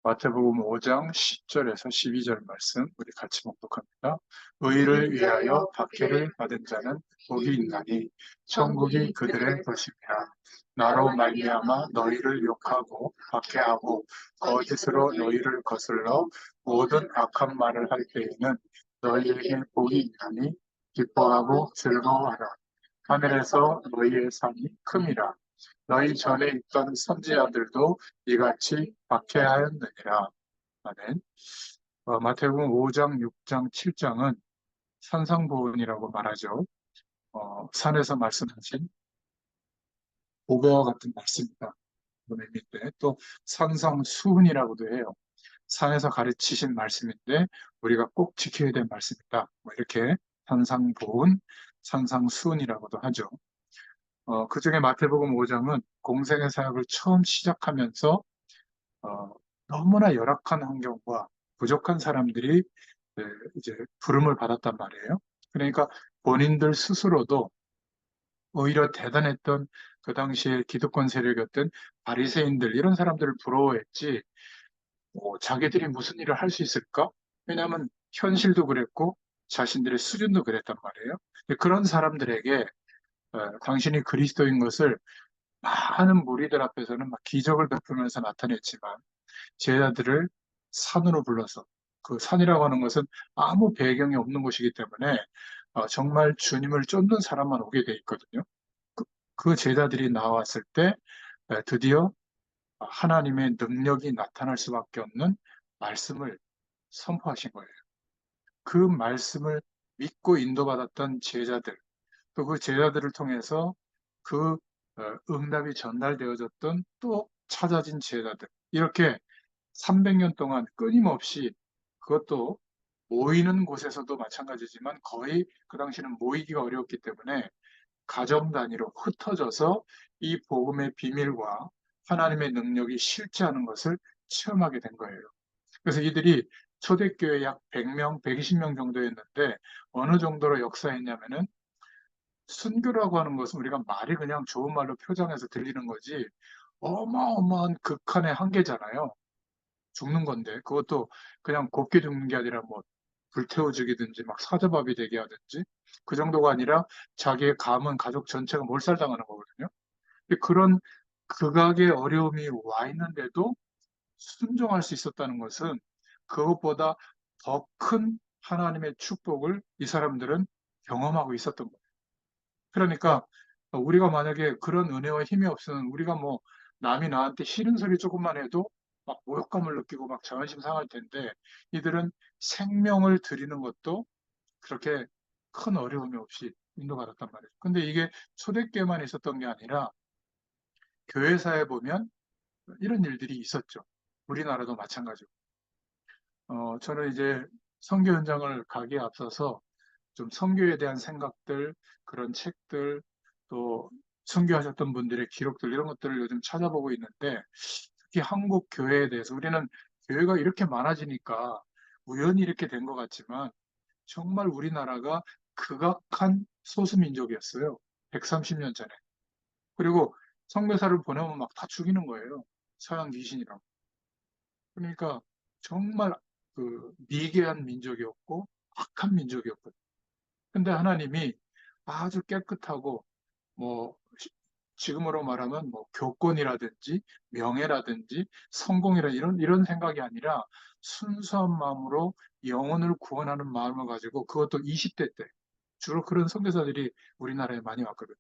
마태복음 5장 10절에서 12절 말씀 우리 같이 봉독합니다. 의를 위하여 박해를 받은 자는 복이 있나니 천국이 그들의 것입니다. 나로 말미암아 너희를 욕하고 박해하고 거짓으로 너희를 거슬러 모든 악한 말을 할 때에는 너희에게 복이 있나니 기뻐하고 즐거워하라. 하늘에서 너희의 상이 큼이라. 너희 전에 있던 선지자들도 이같이 박해하였느니라. 아멘. 마태복음 5장, 6장, 7장은 산상보훈이라고 말하죠. 산에서 말씀하신 보배와 같은 말씀이다. 그런 의미인데 또 산상수훈이라고도 해요. 산에서 가르치신 말씀인데 우리가 꼭 지켜야 될 말씀이다. 뭐 이렇게 산상보훈, 산상수훈이라고도 하죠. 그중에 마태복음 5장은 공생의 사역을 처음 시작하면서 어, 너무나 열악한 환경과 부족한 사람들이 네, 이제 부름을 받았단 말이에요. 그러니까 본인들 스스로도 오히려 대단했던 그 당시에 기득권 세력이었던 바리새인들 이런 사람들을 부러워했지 자기들이 무슨 일을 할 수 있을까? 왜냐하면 현실도 그랬고 자신들의 수준도 그랬단 말이에요. 근데 그런 사람들에게 당신이 그리스도인 것을 많은 무리들 앞에서는 막 기적을 베푸면서 나타냈지만 제자들을 산으로 불러서 그 산이라고 하는 것은 아무 배경이 없는 곳이기 때문에 정말 주님을 쫓는 사람만 오게 돼 있거든요. 그, 그 제자들이 나왔을 때 드디어 하나님의 능력이 나타날 수밖에 없는 말씀을 선포하신 거예요. 그 말씀을 믿고 인도받았던 제자들, 또 그 제자들을 통해서 그 응답이 전달되어졌던 또 찾아진 제자들, 이렇게 300년 동안 끊임없이 그것도 모이는 곳에서도 마찬가지지만 거의 그 당시는 모이기가 어려웠기 때문에 가정 단위로 흩어져서 이 복음의 비밀과 하나님의 능력이 실제하는 것을 체험하게 된 거예요. 그래서 이들이 초대교회 약 100명, 120명 정도였는데 어느 정도로 역사했냐면은 순교라고 하는 것은 우리가 말이 그냥 좋은 말로 표장해서 들리는 거지 어마어마한 극한의 한계잖아요. 죽는 건데 그것도 그냥 곱게 죽는 게 아니라 뭐 불태워 죽이든지 막 사자밥이 되게 하든지 그 정도가 아니라 자기의 가문 가족 전체가 몰살당하는 거거든요. 근데 그런 극악의 어려움이 와 있는데도 순종할 수 있었다는 것은 그것보다 더 큰 하나님의 축복을 이 사람들은 경험하고 있었던 거예요. 그러니까 우리가 만약에 그런 은혜와 힘이 없으면 우리가 뭐 남이 나한테 싫은 소리 조금만 해도 막 모욕감을 느끼고 막 자존심 상할 텐데 이들은 생명을 드리는 것도 그렇게 큰 어려움이 없이 인도받았단 말이에요. 근데 이게 초대교회만 있었던 게 아니라 교회사에 보면 이런 일들이 있었죠. 우리나라도 마찬가지고. 저는 이제 선교 현장을 가기에 앞서서 좀 선교에 대한 생각들, 그런 책들, 또 선교하셨던 분들의 기록들 이런 것들을 요즘 찾아보고 있는데 특히 한국 교회에 대해서 우리는 교회가 이렇게 많아지니까 우연히 이렇게 된 것 같지만 정말 우리나라가 극악한 소수민족이었어요. 130년 전에. 그리고 선교사를 보내면 막 다 죽이는 거예요. 서양 귀신이라고. 그러니까 정말 그 미개한 민족이었고 악한 민족이었거든요. 근데 하나님이 아주 깨끗하고 뭐 지금으로 말하면 뭐 교권이라든지 명예라든지 성공이라 이런 생각이 아니라 순수한 마음으로 영혼을 구원하는 마음을 가지고 그것도 20대 때 주로 그런 선교사들이 우리나라에 많이 왔거든요.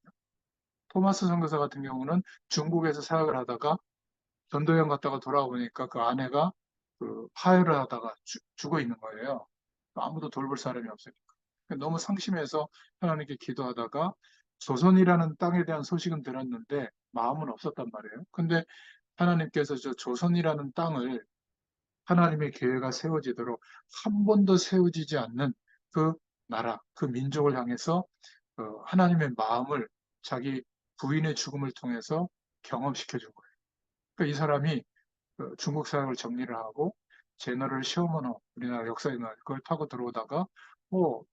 토마스 선교사 같은 경우는 중국에서 사역을 하다가 전도여행 갔다가 돌아오니까 그 아내가 그 파열을 하다가 죽어 있는 거예요. 아무도 돌볼 사람이 없으니까. 너무 상심해서 하나님께 기도하다가 조선이라는 땅에 대한 소식은 들었는데 마음은 없었단 말이에요. 근데 하나님께서 저 조선이라는 땅을 하나님의 교회가 세워지도록 한 번도 세워지지 않는 그 나라, 그 민족을 향해서 하나님의 마음을 자기 부인의 죽음을 통해서 경험시켜 준 거예요. 그러니까 이 사람이 중국 사역을 정리를 하고 제너럴 시어머너 우리나라 역사에 나 그걸 타고 들어오다가 뭐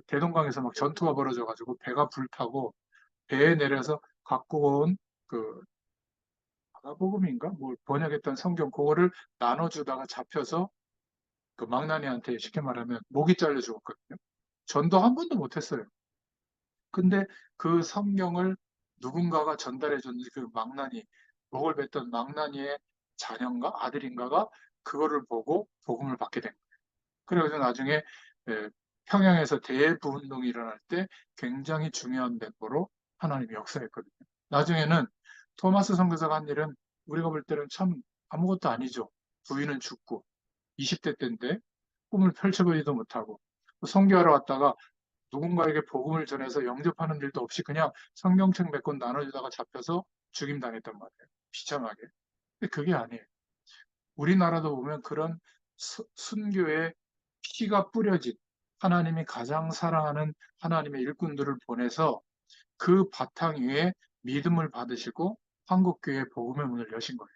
대동강에서 막 전투가 벌어져가지고 배가 불타고 배에 내려서 갖고 온 그 마가복음인가? 뭐 번역했던 성경 그거를 나눠주다가 잡혀서 그 망나니한테 쉽게 말하면 목이 잘려 죽었거든요. 전도 한 번도 못했어요. 근데 그 성경을 누군가가 전달해 줬는지 그 망나니, 목을 뱉던 망나니의 자녀인가 아들인가가 그거를 보고 복음을 받게 된 거예요. 그래서 나중에 에, 평양에서 대부운동이 일어날 때 굉장히 중요한 멤버로 하나님이 역사했거든요. 나중에는 토마스 선교사가 한 일은 우리가 볼 때는 참 아무것도 아니죠. 부인은 죽고 20대 때인데 꿈을 펼쳐보지도 못하고 선교하러 왔다가 누군가에게 복음을 전해서 영접하는 일도 없이 그냥 성경책 몇 권 나눠주다가 잡혀서 죽임당했단 말이에요. 비참하게. 근데 그게 아니에요. 우리나라도 보면 그런 순교의 피가 뿌려진 하나님이 가장 사랑하는 하나님의 일꾼들을 보내서 그 바탕 위에 믿음을 받으시고 한국교회 복음의 문을 여신 거예요.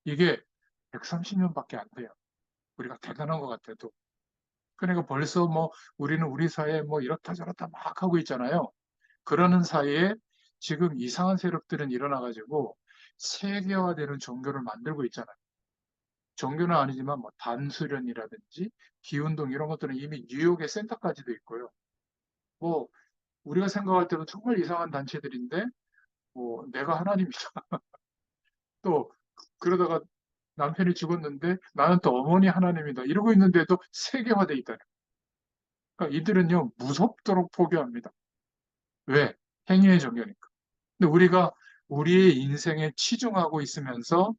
이게 130년밖에 안 돼요. 우리가 대단한 것 같아도. 그러니까 벌써 뭐 우리는 우리 사회에 뭐 이렇다 저렇다 막 하고 있잖아요. 그러는 사이에 지금 이상한 세력들은 일어나가지고 세계화되는 종교를 만들고 있잖아요. 종교는 아니지만 뭐 단수련이라든지 기운동 이런 것들은 이미 뉴욕의 센터까지도 있고요. 뭐 우리가 생각할 때는 정말 이상한 단체들인데 뭐 내가 하나님이다. 또 그러다가 남편이 죽었는데 나는 또 어머니 하나님이다. 이러고 있는데도 세계화돼 있다는. 그러니까 이들은요 무섭도록 포교합니다. 왜? 행위의 종교니까. 근데 우리가 우리의 인생에 치중하고 있으면서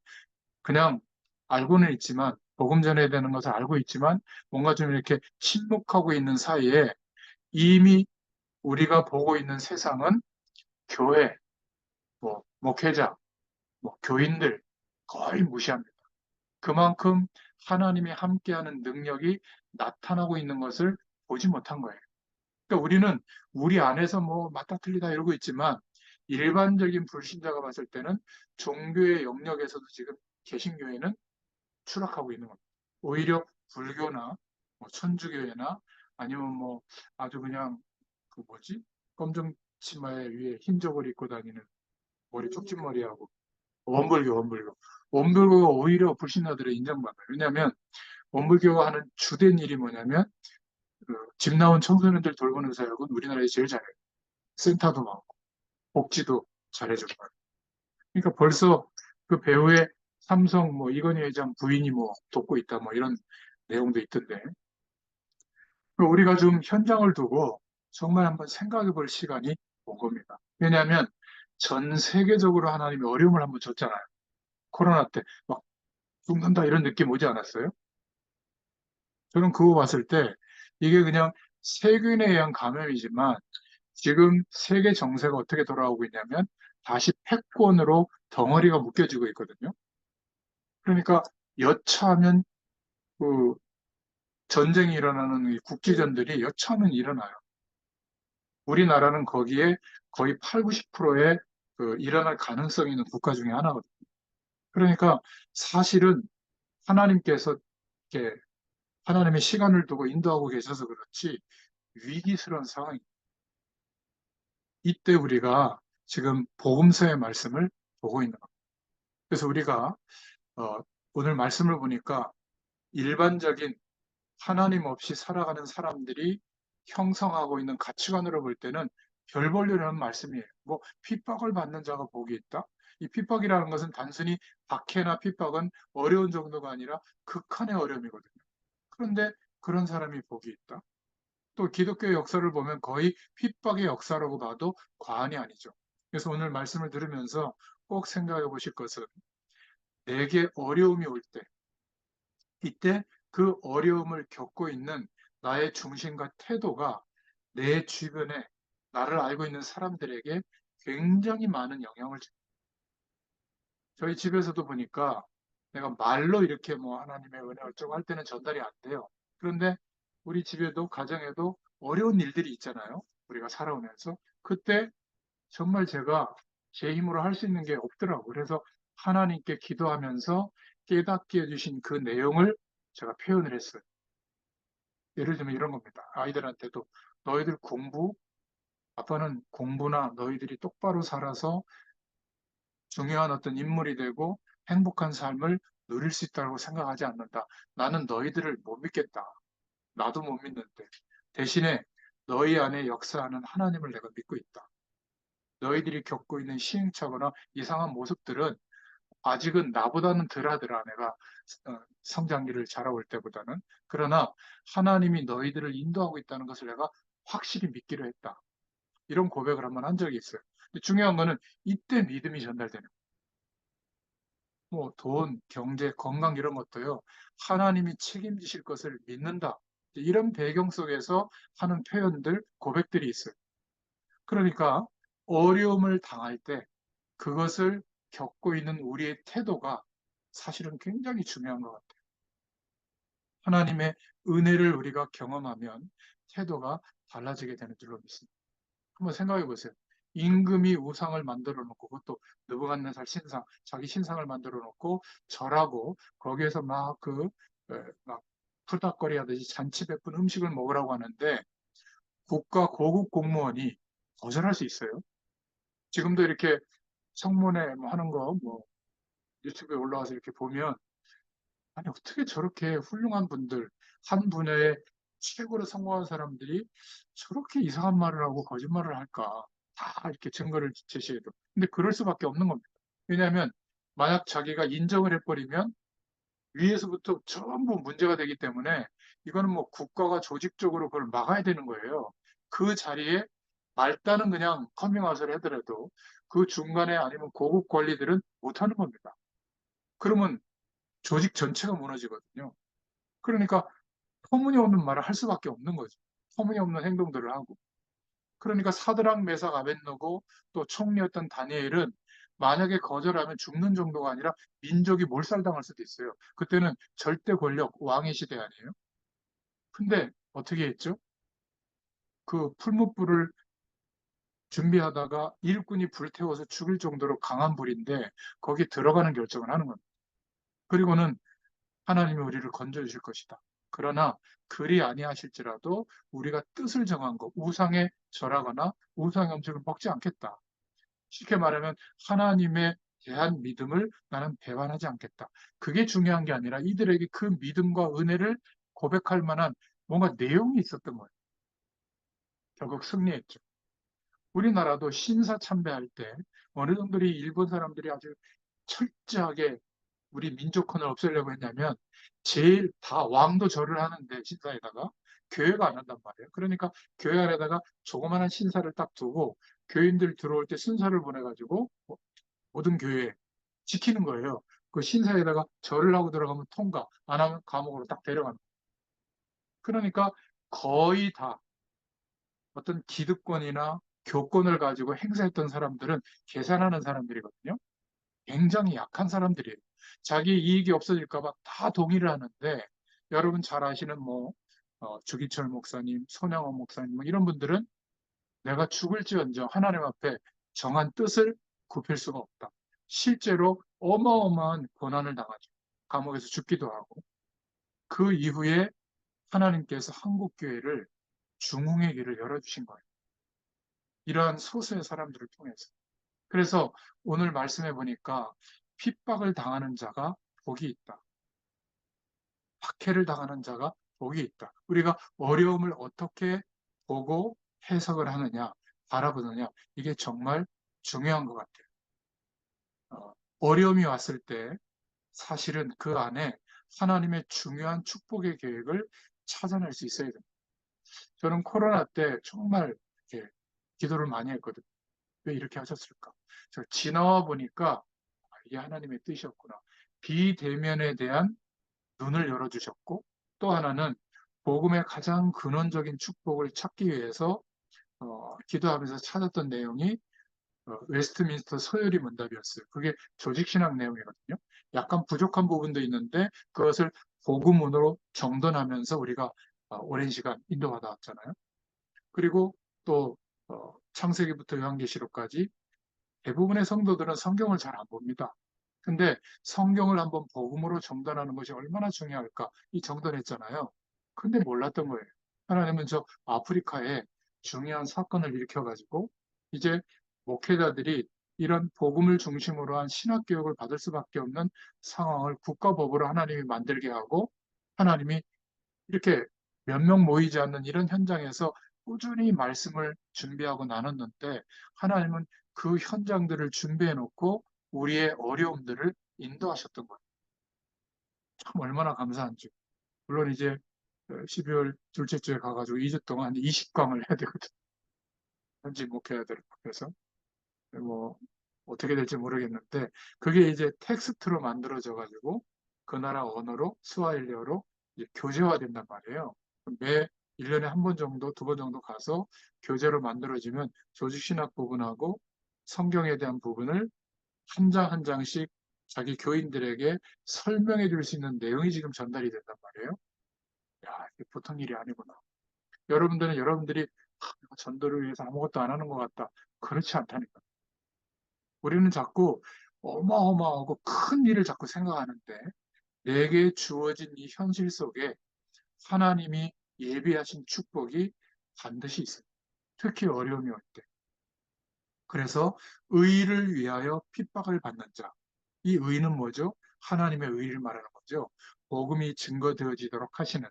그냥 알고는 있지만 복음 전해야 되는 것을 알고 있지만 뭔가 좀 이렇게 침묵하고 있는 사이에 이미 우리가 보고 있는 세상은 교회, 뭐 목회자, 뭐 교인들 거의 무시합니다. 그만큼 하나님이 함께하는 능력이 나타나고 있는 것을 보지 못한 거예요. 그러니까 우리는 우리 안에서 뭐 맞다 틀리다 이러고 있지만 일반적인 불신자가 봤을 때는 종교의 영역에서도 지금 개신교회는 추락하고 있는 겁니다. 오히려 불교나 뭐 천주교회나 아니면 뭐 아주 그냥 그 뭐지? 검정 치마에 위에 흰 저고리 입고 다니는 머리 쪽진 머리하고 원불교. 원불교가 오히려 불신자들의 인정받아요. 왜냐하면 원불교가 하는 주된 일이 뭐냐면 그집 나온 청소년들 돌보는 사역은 우리나라에 제일 잘해요. 센터도 많고 복지도 잘해주고. 그러니까 벌써 그 배우의 삼성 뭐 이건희 회장 부인이 뭐 돕고 있다 뭐 이런 내용도 있던데 우리가 좀 현장을 두고 정말 한번 생각해 볼 시간이 온 겁니다. 왜냐하면 전 세계적으로 하나님이 어려움을 한번 줬잖아요. 코로나 때 막 죽는다 이런 느낌 오지 않았어요? 저는 그거 봤을 때 이게 그냥 세균에 의한 감염이지만 지금 세계 정세가 어떻게 돌아오고 있냐면 다시 패권으로 덩어리가 묶여지고 있거든요. 그러니까 여차하면 그 전쟁이 일어나는 이 국지전들이 여차하면 일어나요. 우리나라는 거기에 거의 8, 90%의 그 일어날 가능성이 있는 국가 중에 하나거든요. 그러니까 사실은 하나님께서 이렇게 하나님의 시간을 두고 인도하고 계셔서 그렇지 위기스러운 상황이 이때 우리가 지금 복음서의 말씀을 보고 있는 겁니다. 그래서 우리가 어, 오늘 말씀을 보니까 일반적인 하나님 없이 살아가는 사람들이 형성하고 있는 가치관으로 볼 때는 별 볼일이라는 말씀이에요. 뭐 핍박을 받는 자가 복이 있다. 이 핍박이라는 것은 단순히 박해나 핍박은 어려운 정도가 아니라 극한의 어려움이거든요. 그런데 그런 사람이 복이 있다. 또 기독교 역사를 보면 거의 핍박의 역사라고 봐도 과언이 아니죠. 그래서 오늘 말씀을 들으면서 꼭 생각해 보실 것은 내게 어려움이 올 때, 이때 그 어려움을 겪고 있는 나의 중심과 태도가 내 주변에 나를 알고 있는 사람들에게 굉장히 많은 영향을 줍니다. 저희 집에서도 보니까 내가 말로 이렇게 뭐 하나님의 은혜 어쩌고 할 때는 전달이 안 돼요. 그런데 우리 집에도 가정에도 어려운 일들이 있잖아요. 우리가 살아오면서. 그때 정말 제가 제 힘으로 할 수 있는 게 없더라고요. 그래서 하나님께 기도하면서 깨닫게 해주신 그 내용을 제가 표현을 했어요. 예를 들면 이런 겁니다. 아이들한테도 너희들 아빠는 공부나 너희들이 똑바로 살아서 중요한 어떤 인물이 되고 행복한 삶을 누릴 수 있다고 생각하지 않는다. 나는 너희들을 못 믿겠다. 나도 못 믿는데. 대신에 너희 안에 역사하는 하나님을 내가 믿고 있다. 너희들이 겪고 있는 시행착오나 이상한 모습들은 아직은 나보다는 덜하더라. 내가 성장기를 자라올 때보다는. 그러나 하나님이 너희들을 인도하고 있다는 것을 내가 확실히 믿기로 했다. 이런 고백을 한번 한 적이 있어요. 근데 중요한 거는 이때 믿음이 전달되는 거예요. 뭐 돈, 경제, 건강 이런 것도요. 하나님이 책임지실 것을 믿는다. 이런 배경 속에서 하는 표현들, 고백들이 있어요. 그러니까 어려움을 당할 때 그것을 겪고 있는 우리의 태도가 사실은 굉장히 중요한 것 같아요. 하나님의 은혜를 우리가 경험하면 태도가 달라지게 되는 줄로 믿습니다. 한번 생각해 보세요. 임금이 우상을 만들어 놓고 그것도 느부갓네살 신상, 자기 신상을 만들어 놓고 절하고 거기에서 막 풀닥거리 하듯이 잔치 베푼 음식을 먹으라고 하는데 국가 고급 공무원이 거절할 수 있어요. 지금도 이렇게 청문회 뭐 하는 거 뭐 유튜브에 올라와서 이렇게 보면 아니 어떻게 저렇게 훌륭한 분들 한 분야에 최고로 성공한 사람들이 저렇게 이상한 말을 하고 거짓말을 할까? 다 이렇게 증거를 제시해도. 근데 그럴 수밖에 없는 겁니다. 왜냐하면 만약 자기가 인정을 해버리면 위에서부터 전부 문제가 되기 때문에 이거는 뭐 국가가 조직적으로 그걸 막아야 되는 거예요. 그 자리에 말단은 그냥 커밍아웃을 하더라도 그 중간에 아니면 고급 관리들은 못하는 겁니다. 그러면 조직 전체가 무너지거든요. 그러니까 터무니없는 말을 할 수밖에 없는 거죠. 터무니없는 행동들을 하고. 그러니까 사드락, 메삭, 아벳노고 또 총리였던 다니엘은 만약에 거절하면 죽는 정도가 아니라 민족이 몰살당할 수도 있어요. 그때는 절대 권력, 왕의 시대 아니에요. 근데 어떻게 했죠? 그 풀무불을 준비하다가 일꾼이 불태워서 죽일 정도로 강한 불인데 거기 들어가는 결정을 하는 겁니다. 그리고는 하나님이 우리를 건져주실 것이다. 그러나 그리 아니하실지라도 우리가 뜻을 정한 것, 우상에 절하거나 우상의 음식을 먹지 않겠다. 쉽게 말하면 하나님에 대한 믿음을 나는 배반하지 않겠다. 그게 중요한 게 아니라 이들에게 그 믿음과 은혜를 고백할 만한 뭔가 내용이 있었던 거예요. 결국 승리했죠. 우리나라도 신사 참배할 때 어느 정도로 일본 사람들이 아주 철저하게 우리 민족혼을 없애려고 했냐면 제일 다 왕도 절을 하는데 신사에다가 교회가 안 한단 말이에요. 그러니까 교회 안에다가 조그마한 신사를 딱 두고 교인들 들어올 때 순서를 보내가지고 모든 교회 지키는 거예요. 그 신사에다가 절을 하고 들어가면 통과, 안 하면 감옥으로 딱 데려가는 거예요. 그러니까 거의 다 어떤 기득권이나 교권을 가지고 행사했던 사람들은 계산하는 사람들이거든요. 굉장히 약한 사람들이에요. 자기 이익이 없어질까봐 다 동의를 하는데 여러분 잘 아시는 주기철 목사님, 손양원 목사님 뭐 이런 분들은 내가 죽을지언정 하나님 앞에 정한 뜻을 굽힐 수가 없다. 실제로 어마어마한 고난을 당하죠. 감옥에서 죽기도 하고 그 이후에 하나님께서 한국교회를 중흥의 길을 열어주신 거예요. 이러한 소수의 사람들을 통해서. 그래서 오늘 말씀해 보니까 핍박을 당하는 자가 복이 있다. 박해를 당하는 자가 복이 있다. 우리가 어려움을 어떻게 보고 해석을 하느냐, 바라보느냐, 이게 정말 중요한 것 같아요. 어려움이 왔을 때 사실은 그 안에 하나님의 중요한 축복의 계획을 찾아낼 수 있어야 됩니다. 저는 코로나 때 정말 이렇게 기도를 많이 했거든요. 왜 이렇게 하셨을까? 저 지나와 보니까 이게 하나님의 뜻이었구나. 비대면에 대한 눈을 열어주셨고 또 하나는 복음의 가장 근원적인 축복을 찾기 위해서 기도하면서 찾았던 내용이 웨스트민스터 서열이 문답이었어요. 그게 조직신학 내용이거든요. 약간 부족한 부분도 있는데 그것을 복음으로 정돈하면서 우리가 오랜 시간 인도하다 왔잖아요. 그리고 또 창세기부터 요한계시록까지 대부분의 성도들은 성경을 잘 안 봅니다. 근데 성경을 한번 복음으로 정돈하는 것이 얼마나 중요할까? 이 정돈했잖아요. 근데 몰랐던 거예요. 하나님은 저 아프리카에 중요한 사건을 일으켜가지고 이제 목회자들이 이런 복음을 중심으로 한 신학 교육을 받을 수밖에 없는 상황을 국가법으로 하나님이 만들게 하고 하나님이 이렇게 몇 명 모이지 않는 이런 현장에서 꾸준히 말씀을 준비하고 나눴는데 하나님은 그 현장들을 준비해 놓고 우리의 어려움들을 인도하셨던 거예요. 참 얼마나 감사한지. 물론 이제 12월 둘째 주에 가가지고 2주 동안 20강을 해야 되거든. 현지 목회자들 앞에서. 뭐 어떻게 될지 모르겠는데 그게 이제 텍스트로 만들어져 가지고 그 나라 언어로 스와힐리어로 이제 교재화된단 말이에요. 매 1년에 한 번 정도, 두 번 정도 가서 교재로 만들어지면 조직신학 부분하고 성경에 대한 부분을 한 장 한 장씩 자기 교인들에게 설명해 줄 수 있는 내용이 지금 전달이 된단 말이에요. 야, 이게 보통 일이 아니구나. 여러분들은 여러분들이 전도를 위해서 아무것도 안 하는 것 같다. 그렇지 않다니까. 우리는 자꾸 어마어마하고 큰 일을 자꾸 생각하는데 내게 주어진 이 현실 속에 하나님이 예비하신 축복이 반드시 있어요. 특히 어려움이 올 때. 그래서 의를 위하여 핍박을 받는 자. 이 의는 뭐죠? 하나님의 의를 말하는 거죠. 복음이 증거되어지도록 하시는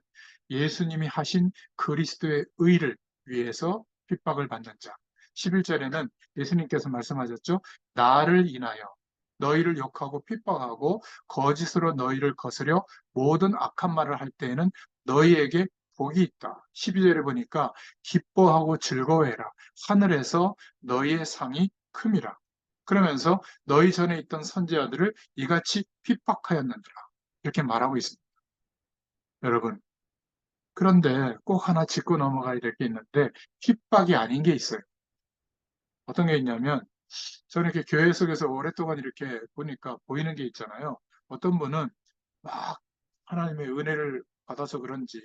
예수님이 하신 그리스도의 의를 위해서 핍박을 받는 자. 11절에는 예수님께서 말씀하셨죠. 나를 인하여 너희를 욕하고 핍박하고 거짓으로 너희를 거스려 모든 악한 말을 할 때에는 너희에게 복이 있다. 12절에 보니까 기뻐하고 즐거워해라. 하늘에서 너희의 상이 큼이라. 그러면서 너희 전에 있던 선지자들을 이같이 핍박하였느니라. 이렇게 말하고 있습니다. 여러분, 그런데 꼭 하나 짚고 넘어가야 될 게 있는데 핍박이 아닌 게 있어요. 어떤 게 있냐면 저는 이렇게 교회 속에서 오랫동안 이렇게 보니까 보이는 게 있잖아요. 어떤 분은 막 하나님의 은혜를 받아서 그런지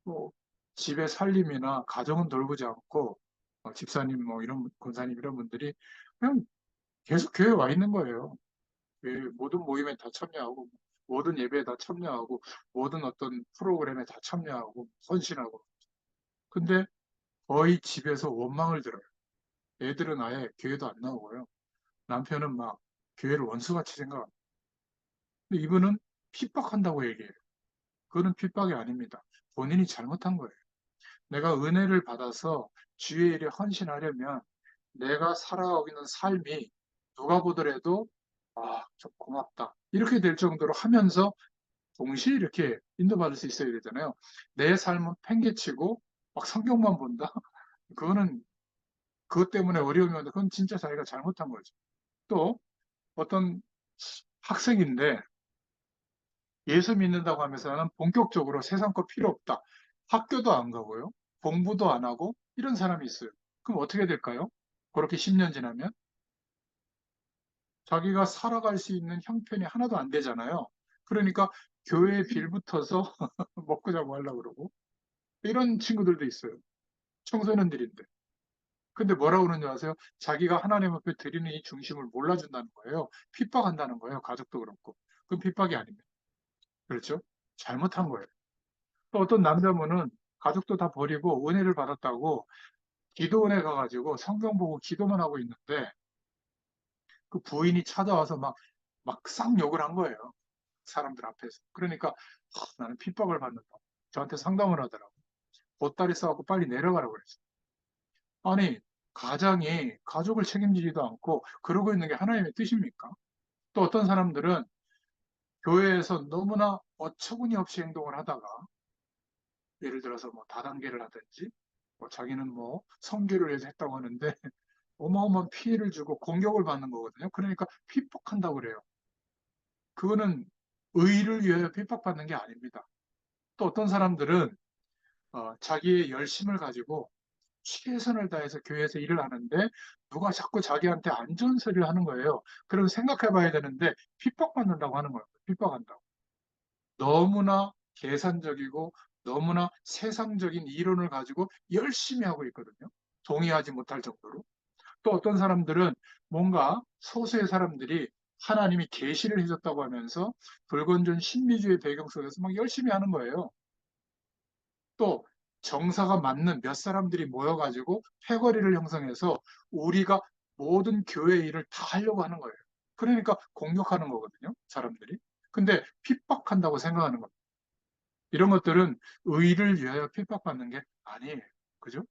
뭐 집의 살림이나 가정은 돌보지 않고 집사님 뭐 이런 권사님 이런 분들이 그냥 계속 교회에 와 있는 거예요. 모든 모임에 다 참여하고 모든 예배에 다 참여하고 모든 어떤 프로그램에 다 참여하고 헌신하고 근데 거의 집에서 원망을 들어요. 애들은 아예 교회도 안 나오고요. 남편은 막 교회를 원수같이 생각합니다. 근데 이분은 핍박한다고 얘기해요. 그거는 핍박이 아닙니다. 본인이 잘못한 거예요. 내가 은혜를 받아서 주의 일에 헌신하려면 내가 살아가고 있는 삶이 누가 보더라도 좀 고맙다. 이렇게 될 정도로 하면서 동시에 이렇게 인도받을 수 있어야 되잖아요. 내 삶은 팽개치고 막 성경만 본다? 그거는 그것 때문에 어려움이 온다. 그건 진짜 자기가 잘못한 거죠. 또 어떤 학생인데 예수 믿는다고 하면서 나는 본격적으로 세상 거 필요 없다. 학교도 안 가고요. 공부도 안 하고 이런 사람이 있어요. 그럼 어떻게 될까요? 그렇게 10년 지나면 자기가 살아갈 수 있는 형편이 하나도 안 되잖아요. 그러니까 교회에 빌붙어서 먹고 자고 하려고 그러고 이런 친구들도 있어요. 청소년들인데. 근데 뭐라고 그러는지 아세요? 자기가 하나님 앞에 드리는 이 중심을 몰라준다는 거예요. 핍박한다는 거예요. 가족도 그렇고. 그건 핍박이 아닙니다. 그렇죠? 잘못한 거예요. 또 어떤 남자분은 가족도 다 버리고 은혜를 받았다고 기도원에 가가지고 성경 보고 기도만 하고 있는데 그 부인이 찾아와서 막 쌍 욕을 한 거예요. 사람들 앞에서. 그러니까 나는 핍박을 받는다. 저한테 상담을 하더라고. 보따리 싸갖고 빨리 내려가라고 그랬어요. 아니, 가장이 가족을 책임지지도 않고 그러고 있는 게 하나님의 뜻입니까? 또 어떤 사람들은 교회에서 너무나 어처구니 없이 행동을 하다가 예를 들어서 뭐 다단계를 하든지 뭐 자기는 뭐 선교를 위해서 했다고 하는데 어마어마한 피해를 주고 공격을 받는 거거든요. 그러니까 핍박한다고 그래요. 그거는 의를 위하여 핍박받는 게 아닙니다. 또 어떤 사람들은 자기의 열심을 가지고 최선을 다해서 교회에서 일을 하는데 누가 자꾸 자기한테 안 좋은 소리를 하는 거예요. 그럼 생각해 봐야 되는데 핍박받는다고 하는 거예요. 핍박한다고. 너무나 계산적이고 너무나 세상적인 이론을 가지고 열심히 하고 있거든요. 동의하지 못할 정도로. 또 어떤 사람들은 뭔가 소수의 사람들이 하나님이 계시를 해줬다고 하면서 불건전 신비주의 배경 속에서 막 열심히 하는 거예요. 또 정사가 맞는 몇 사람들이 모여가지고 패거리를 형성해서 우리가 모든 교회 일을 다 하려고 하는 거예요. 그러니까 공격하는 거거든요, 사람들이. 근데 핍박한다고 생각하는 겁니다. 이런 것들은 의를 위하여 핍박받는 게 아니에요. 그죠?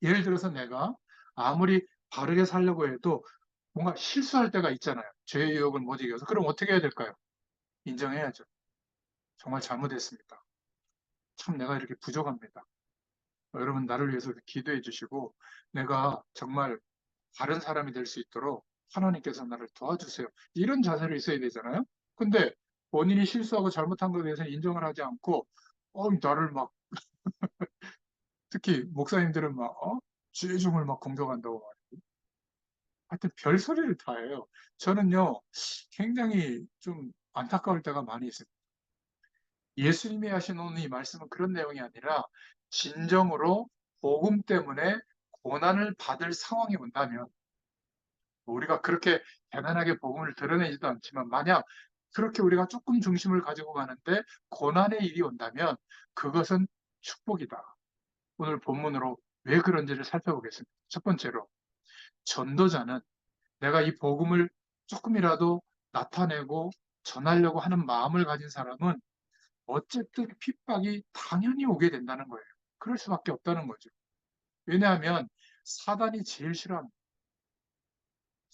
예를 들어서 내가 아무리 바르게 살려고 해도 뭔가 실수할 때가 있잖아요. 죄의 유혹을 못 이겨서. 그럼 어떻게 해야 될까요? 인정해야죠. 정말 잘못했습니다. 참 내가 이렇게 부족합니다. 여러분 나를 위해서 기도해 주시고 내가 정말 바른 사람이 될 수 있도록 하나님께서 나를 도와주세요. 이런 자세로 있어야 되잖아요. 근데 본인이 실수하고 잘못한 것에 대해서 인정을 하지 않고 나를 막 특히 목사님들은 막 죄중을 막 공격한다고 말이에요. 하여튼 별소리를 다 해요. 저는요 굉장히 좀 안타까울 때가 많이 있어요. 예수님이 하신 오늘 이 말씀은 그런 내용이 아니라 진정으로 복음 때문에 고난을 받을 상황이 온다면 우리가 그렇게 대단하게 복음을 드러내지도 않지만 만약 그렇게 우리가 조금 중심을 가지고 가는데 고난의 일이 온다면 그것은 축복이다. 오늘 본문으로 왜 그런지를 살펴보겠습니다. 첫 번째로 전도자는 내가 이 복음을 조금이라도 나타내고 전하려고 하는 마음을 가진 사람은 어쨌든 핍박이 당연히 오게 된다는 거예요. 그럴 수밖에 없다는 거죠. 왜냐하면 사단이 제일 싫어합니다.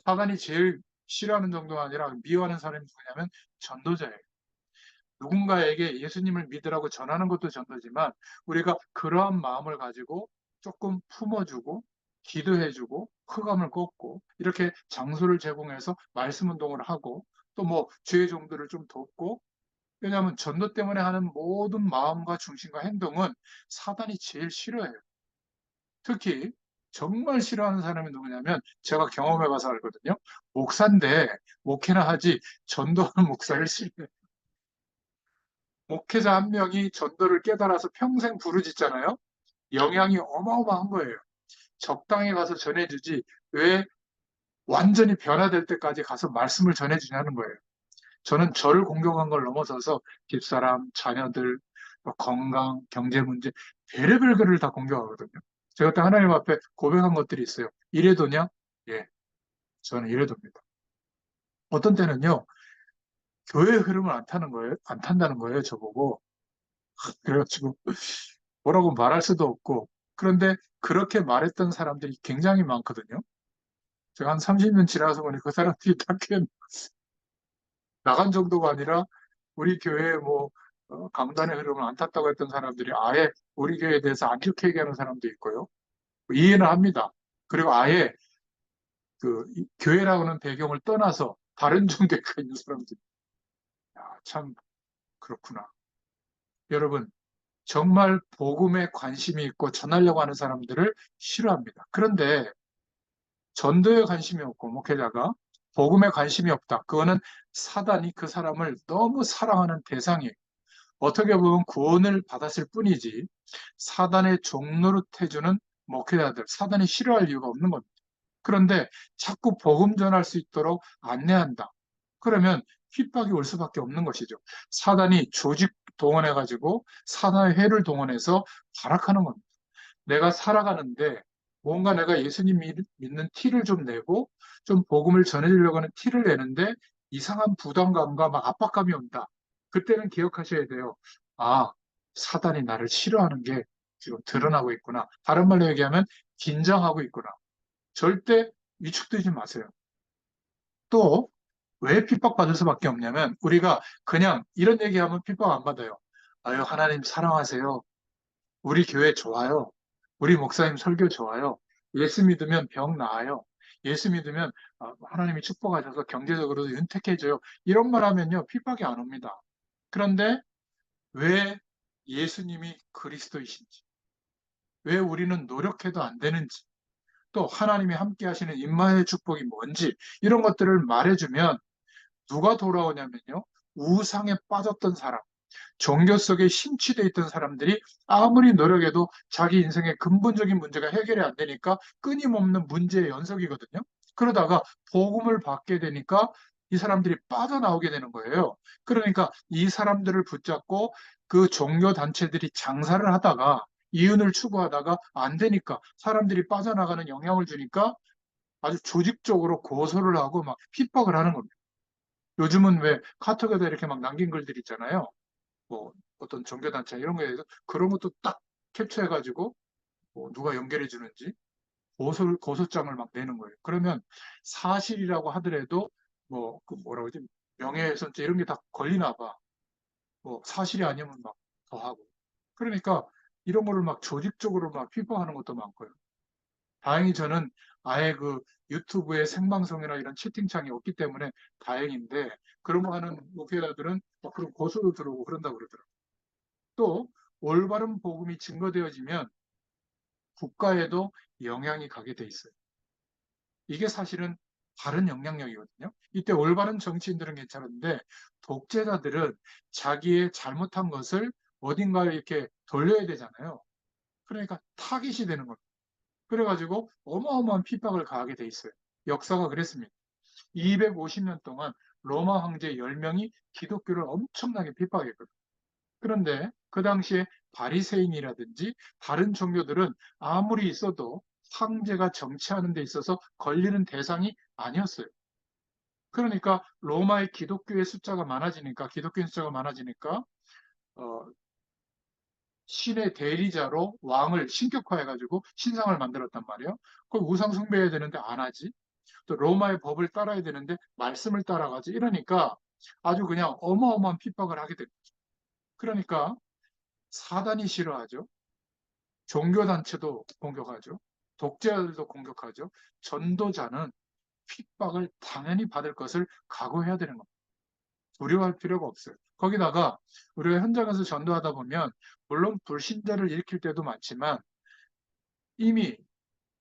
사단이 제일 싫어하는 정도가 아니라 미워하는 사람이 누구냐면 전도자예요. 누군가에게 예수님을 믿으라고 전하는 것도 전도지만 우리가 그러한 마음을 가지고 조금 품어주고 기도해주고 흑암을 꺾고 이렇게 장소를 제공해서 말씀 운동을 하고 또 뭐 죄의 종들을 좀 돕고 왜냐하면 전도 때문에 하는 모든 마음과 중심과 행동은 사단이 제일 싫어해요. 특히 정말 싫어하는 사람이 누구냐면 제가 경험해봐서 알거든요. 목사인데 목회나 하지 전도하는 목사를 싫어해요. 목회자 한 명이 전도를 깨달아서 평생 부르짖잖아요. 영향이 어마어마한 거예요. 적당히 가서 전해주지 왜 완전히 변화될 때까지 가서 말씀을 전해주냐는 거예요. 저는 저를 공격한 걸 넘어서서 집사람, 자녀들, 뭐 건강, 경제 문제, 별의별 거를 다 공격하거든요. 제가 또 하나님 앞에 고백한 것들이 있어요. 이래도냐? 예, 저는 이래도입니다. 어떤 때는요, 교회 흐름을 안 타는 거예요. 안 탄다는 거예요, 저보고. 그래가지고 뭐라고 말할 수도 없고. 그런데 그렇게 말했던 사람들이 굉장히 많거든요. 제가 한 30년 지나서 보니 그 사람들이 다 그냥 나간 정도가 아니라 우리 교회에 뭐 강단의 흐름을 안 탔다고 했던 사람들이 아예 우리 교회에 대해서 안 좋게 얘기하는 사람도 있고요. 이해는 합니다. 그리고 아예 교회라고 하는 배경을 떠나서 다른 종교에 있는 사람들. 참 그렇구나. 여러분, 정말 복음에 관심이 있고 전하려고 하는 사람들을 싫어합니다. 그런데 전도에 관심이 없고 목회자가 복음에 관심이 없다. 그거는 사단이 그 사람을 너무 사랑하는 대상이에요. 어떻게 보면 구원을 받았을 뿐이지 사단의 종로릇 해주는 목회자들, 사단이 싫어할 이유가 없는 겁니다. 그런데 자꾸 복음 전할 수 있도록 안내한다. 그러면 핍박이 올 수밖에 없는 것이죠. 사단이 조직 동원해가지고 사단의 회를 동원해서 발악하는 겁니다. 내가 살아가는데 뭔가 내가 예수님 믿는 티를 좀 내고 좀 복음을 전해주려고 하는 티를 내는데 이상한 부담감과 막 압박감이 온다. 그때는 기억하셔야 돼요. 아, 사단이 나를 싫어하는 게 지금 드러나고 있구나. 다른 말로 얘기하면 긴장하고 있구나. 절대 위축되지 마세요. 또 왜 핍박받을 수밖에 없냐면 우리가 그냥 이런 얘기하면 핍박 안 받아요. 아유, 하나님 사랑하세요. 우리 교회 좋아요. 우리 목사님 설교 좋아요. 예수 믿으면 병 나아요. 예수 믿으면 하나님이 축복하셔서 경제적으로도 윤택해져요. 이런 말 하면요, 핍박이 안 옵니다. 그런데 왜 예수님이 그리스도이신지, 왜 우리는 노력해도 안 되는지, 또 하나님이 함께 하시는 임마의 축복이 뭔지, 이런 것들을 말해주면 누가 돌아오냐면요, 우상에 빠졌던 사람, 종교 속에 심취되어 있던 사람들이 아무리 노력해도 자기 인생의 근본적인 문제가 해결이 안 되니까 끊임없는 문제의 연속이거든요. 그러다가 복음을 받게 되니까 이 사람들이 빠져나오게 되는 거예요. 그러니까 이 사람들을 붙잡고 그 종교 단체들이 장사를 하다가 이윤을 추구하다가 안 되니까 사람들이 빠져나가는 영향을 주니까 아주 조직적으로 고소를 하고 막 핍박을 하는 겁니다. 요즘은 왜 카톡에다 이렇게 막 남긴 글들 있잖아요. 뭐 어떤 종교단체 이런 거에 대해서 그런 것도 딱 캡처해가지고 뭐 누가 연결해 주는지 고소장을 막 내는 거예요. 그러면 사실이라고 하더라도 뭐 그 뭐라고 하지? 명예훼손죄 이런 게 다 걸리나 봐. 뭐 사실이 아니면 막 더 하고. 그러니까 이런 거를 막 조직적으로 막 핍박하는 것도 많고요. 다행히 저는 아예 그 유튜브에 생방송이나 이런 채팅창이 없기 때문에 다행인데 그런 거 하는 목회자들은 막 그런 고소도 들어오고 그런다고 그러더라고요. 또 올바른 복음이 증거되어지면 국가에도 영향이 가게 돼 있어요. 이게 사실은 다른 영향력이거든요. 이때 올바른 정치인들은 괜찮은데 독재자들은 자기의 잘못한 것을 어딘가에 이렇게 돌려야 되잖아요. 그러니까 타깃이 되는 겁니다. 그래가지고 어마어마한 핍박을 가하게 돼 있어요. 역사가 그랬습니다. 250년 동안 로마 황제 10명이 기독교를 엄청나게 핍박했거든요. 그런데 그 당시에 바리새인이라든지 다른 종교들은 아무리 있어도 황제가 정치하는 데 있어서 걸리는 대상이 아니었어요. 그러니까 로마의 기독교의 숫자가 많아지니까 기독교의 숫자가 많아지니까 어, 신의 대리자로 왕을 신격화해가지고 신상을 만들었단 말이에요. 그럼 우상 숭배해야 되는데 안 하지. 또 로마의 법을 따라야 되는데 말씀을 따라가지. 이러니까 아주 그냥 어마어마한 핍박을 하게 됩니다. 그러니까 사단이 싫어하죠. 종교단체도 공격하죠. 독재자들도 공격하죠. 전도자는 핍박을 당연히 받을 것을 각오해야 되는 겁니다. 두려워할 필요가 없어요. 거기다가 우리가 현장에서 전도하다 보면 물론 불신자를 일으킬 때도 많지만 이미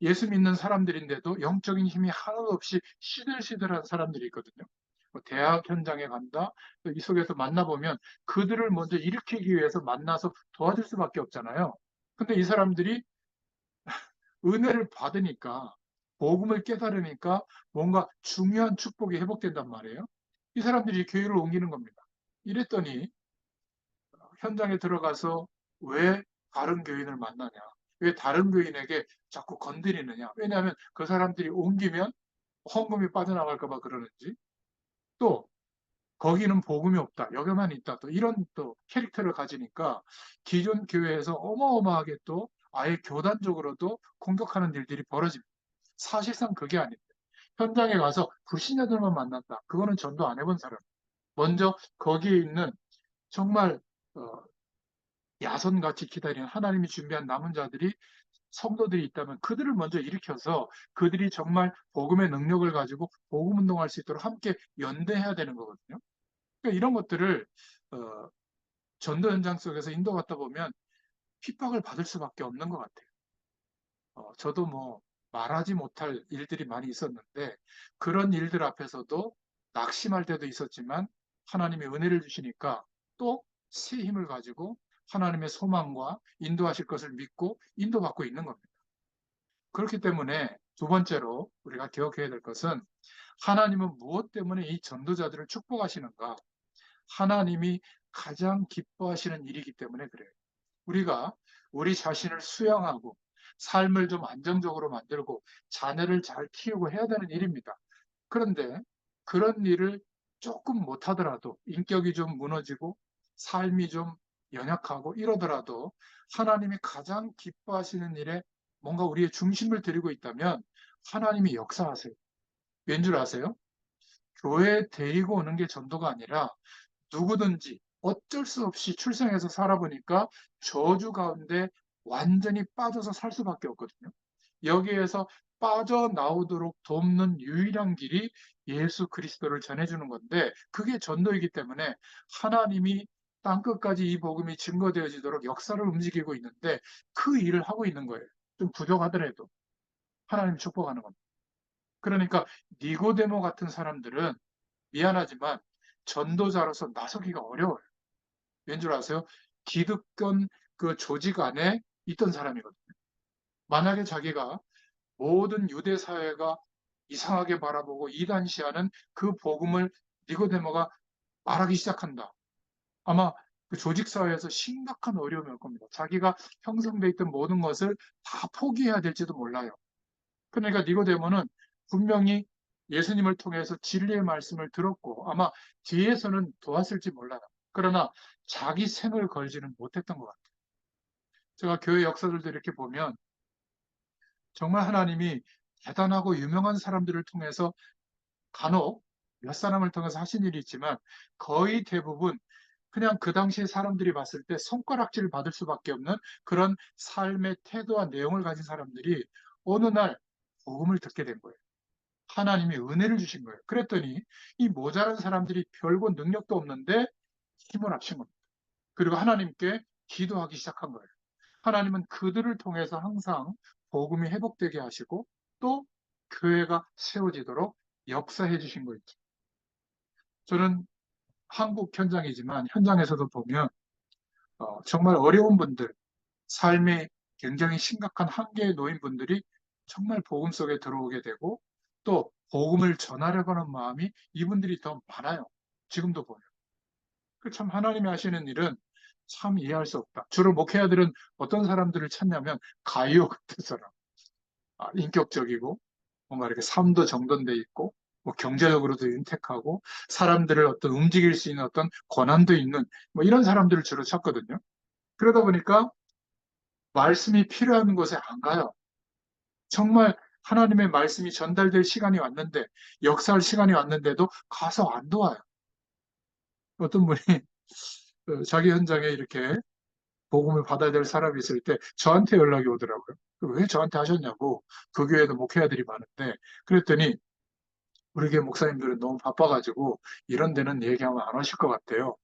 예수 믿는 사람들인데도 영적인 힘이 하나도 없이 시들시들한 사람들이 있거든요. 뭐 대학 현장에 간다. 이 속에서 만나보면 그들을 먼저 일으키기 위해서 만나서 도와줄 수밖에 없잖아요. 근데 이 사람들이 은혜를 받으니까 복음을 깨달으니까 뭔가 중요한 축복이 회복된단 말이에요. 이 사람들이 교회를 옮기는 겁니다. 이랬더니 현장에 들어가서 왜 다른 교인을 만나냐? 왜 다른 교인에게 자꾸 건드리느냐? 왜냐하면 그 사람들이 옮기면 헌금이 빠져나갈까 봐 그러는지 또 거기는 복음이 없다. 여기만 있다. 또 이런 또 캐릭터를 가지니까 기존 교회에서 어마어마하게 또 아예 교단적으로도 공격하는 일들이 벌어집니다. 사실상 그게 아닌데 현장에 가서 불신자들만 만났다. 그거는 전도 안 해본 사람. 먼저 거기에 있는 정말 야선같이 기다리는 하나님이 준비한 남은 자들이 성도들이 있다면 그들을 먼저 일으켜서 그들이 정말 복음의 능력을 가지고 복음 운동할 수 있도록 함께 연대해야 되는 거거든요. 그러니까 이런 것들을 어, 전도 현장 속에서 인도받다 보면 핍박을 받을 수밖에 없는 것 같아요. 저도 뭐 말하지 못할 일들이 많이 있었는데 그런 일들 앞에서도 낙심할 때도 있었지만 하나님의 은혜를 주시니까 또 새 힘을 가지고 하나님의 소망과 인도하실 것을 믿고 인도받고 있는 겁니다. 그렇기 때문에 두 번째로 우리가 기억해야 될 것은 하나님은 무엇 때문에 이 전도자들을 축복하시는가? 하나님이 가장 기뻐하시는 일이기 때문에 그래요. 우리가 우리 자신을 수양하고 삶을 좀 안정적으로 만들고 자녀를 잘 키우고 해야 되는 일입니다. 그런데 그런 일을 조금 못하더라도 인격이 좀 무너지고 삶이 좀 연약하고 이러더라도 하나님이 가장 기뻐하시는 일에 뭔가 우리의 중심을 들이고 있다면 하나님이 역사하세요. 왠 줄 아세요? 교회에 데리고 오는 게 전도가 아니라 누구든지 어쩔 수 없이 출생해서 살아보니까 저주 가운데 완전히 빠져서 살 수밖에 없거든요. 여기에서 빠져나오도록 돕는 유일한 길이 예수 그리스도를 전해주는 건데 그게 전도이기 때문에 하나님이 땅끝까지 이 복음이 증거되어지도록 역사를 움직이고 있는데 그 일을 하고 있는 거예요. 좀 부족하더라도 하나님 축복하는 겁니다. 그러니까 니고데모 같은 사람들은 미안하지만 전도자로서 나서기가 어려워요. 왠 줄 아세요? 기득권 그 조직 안에 있던 사람이거든요. 만약에 자기가 모든 유대 사회가 이상하게 바라보고 이단시하는 그 복음을 니고데모가 말하기 시작한다. 아마 그 조직 사회에서 심각한 어려움이 올 겁니다. 자기가 형성돼 있던 모든 것을 다 포기해야 될지도 몰라요. 그러니까 니고데모는 분명히 예수님을 통해서 진리의 말씀을 들었고 아마 뒤에서는 도왔을지 몰라요. 그러나 자기 생을 걸지는 못했던 것 같아요. 제가 교회 역사들도 이렇게 보면 정말 하나님이 대단하고 유명한 사람들을 통해서 간혹 몇 사람을 통해서 하신 일이 있지만 거의 대부분 그냥 그 당시에 사람들이 봤을 때 손가락질을 받을 수밖에 없는 그런 삶의 태도와 내용을 가진 사람들이 어느 날 복음을 듣게 된 거예요. 하나님이 은혜를 주신 거예요. 그랬더니 이 모자란 사람들이 별고 능력도 없는데 힘을 합친 겁니다. 그리고 하나님께 기도하기 시작한 거예요. 하나님은 그들을 통해서 항상 복음이 회복되게 하시고 또 교회가 세워지도록 역사해 주신 거 있죠. 저는 한국 현장이지만 현장에서도 보면 정말 어려운 분들, 삶에 굉장히 심각한 한계에 놓인 분들이 정말 복음 속에 들어오게 되고 또 복음을 전하려고 하는 마음이 이분들이 더 많아요. 지금도 보면. 참 하나님이 하시는 일은 참 이해할 수 없다. 주로 목회자들은 어떤 사람들을 찾냐면 가이오 같은 사람, 인격적이고 뭔가 이렇게 삶도 정돈돼 있고 뭐 경제적으로도 윤택하고 사람들을 어떤 움직일 수 있는 어떤 권한도 있는 뭐 이런 사람들을 주로 찾거든요. 그러다 보니까 말씀이 필요한 곳에 안 가요. 정말 하나님의 말씀이 전달될 시간이 왔는데 역사할 시간이 왔는데도 가서 안 도와요. 어떤 분이 자기 현장에 이렇게 복음을 받아야 될 사람이 있을 때 저한테 연락이 오더라고요. 왜 저한테 하셨냐고. 그 교회도 목회자들이 많은데 그랬더니 우리 교회 목사님들은 너무 바빠가지고 이런 데는 얘기하면 안 오실 것 같아요.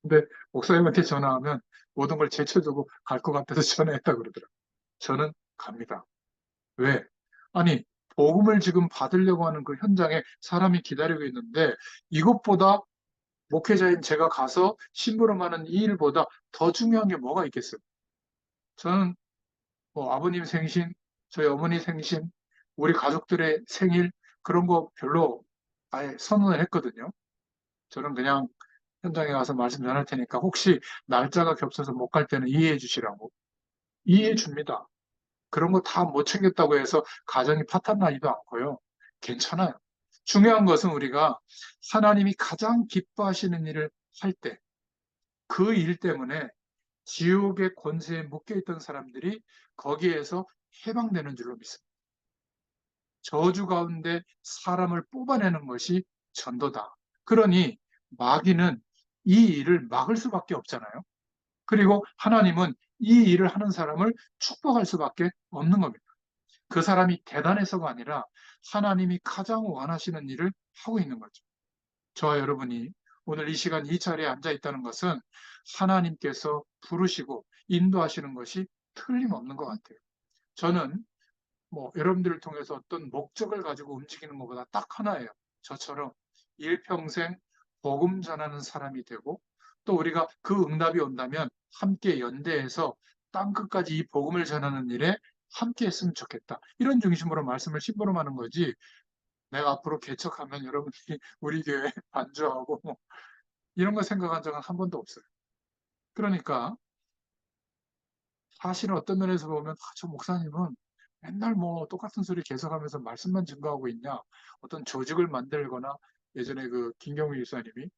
근데 목사님한테 전화하면 모든 걸 제쳐두고 갈 것 같아서 전화했다 그러더라고요. 저는 갑니다. 왜? 아니, 복음을 지금 받으려고 하는 그 현장에 사람이 기다리고 있는데 이것보다 목회자인 제가 가서 심부름하는 이 일보다 더 중요한 게 뭐가 있겠어요? 저는 뭐 아버님 생신, 저희 어머니 생신, 우리 가족들의 생일 그런 거 별로 아예 선언을 했거든요. 저는 그냥 현장에 가서 말씀 전할 테니까 혹시 날짜가 겹쳐서 못 갈 때는 이해해 주시라고. 이해해 줍니다. 그런 거 다 못 챙겼다고 해서 가정이 파탄 나지도 않고요. 괜찮아요. 중요한 것은 우리가 하나님이 가장 기뻐하시는 일을 할 때, 그 일 때문에 지옥의 권세에 묶여 있던 사람들이 거기에서 해방되는 줄로 믿습니다. 저주 가운데 사람을 뽑아내는 것이 전도다. 그러니 마귀는 이 일을 막을 수밖에 없잖아요. 그리고 하나님은 이 일을 하는 사람을 축복할 수밖에 없는 겁니다. 그 사람이 대단해서가 아니라 하나님이 가장 원하시는 일을 하고 있는 거죠. 저와 여러분이 오늘 이 시간 이 자리에 앉아 있다는 것은 하나님께서 부르시고 인도하시는 것이 틀림없는 것 같아요. 저는 뭐 여러분들을 통해서 어떤 목적을 가지고 움직이는 것보다 딱 하나예요. 저처럼 일평생 복음 전하는 사람이 되고 또 우리가 그 응답이 온다면 함께 연대해서 땅 끝까지 이 복음을 전하는 일에 함께 했으면 좋겠다. 이런 중심으로 말씀을 심부름하는 거지. 내가 앞으로 개척하면 여러분들이 우리 교회 반주하고 뭐 이런 거 생각한 적은 한 번도 없어요. 그러니까 사실은 어떤 면에서 보면 저 목사님은 맨날 뭐 똑같은 소리 계속하면서 말씀만 증거하고 있냐. 어떤 조직을 만들거나 예전에 그 김경우 일사님이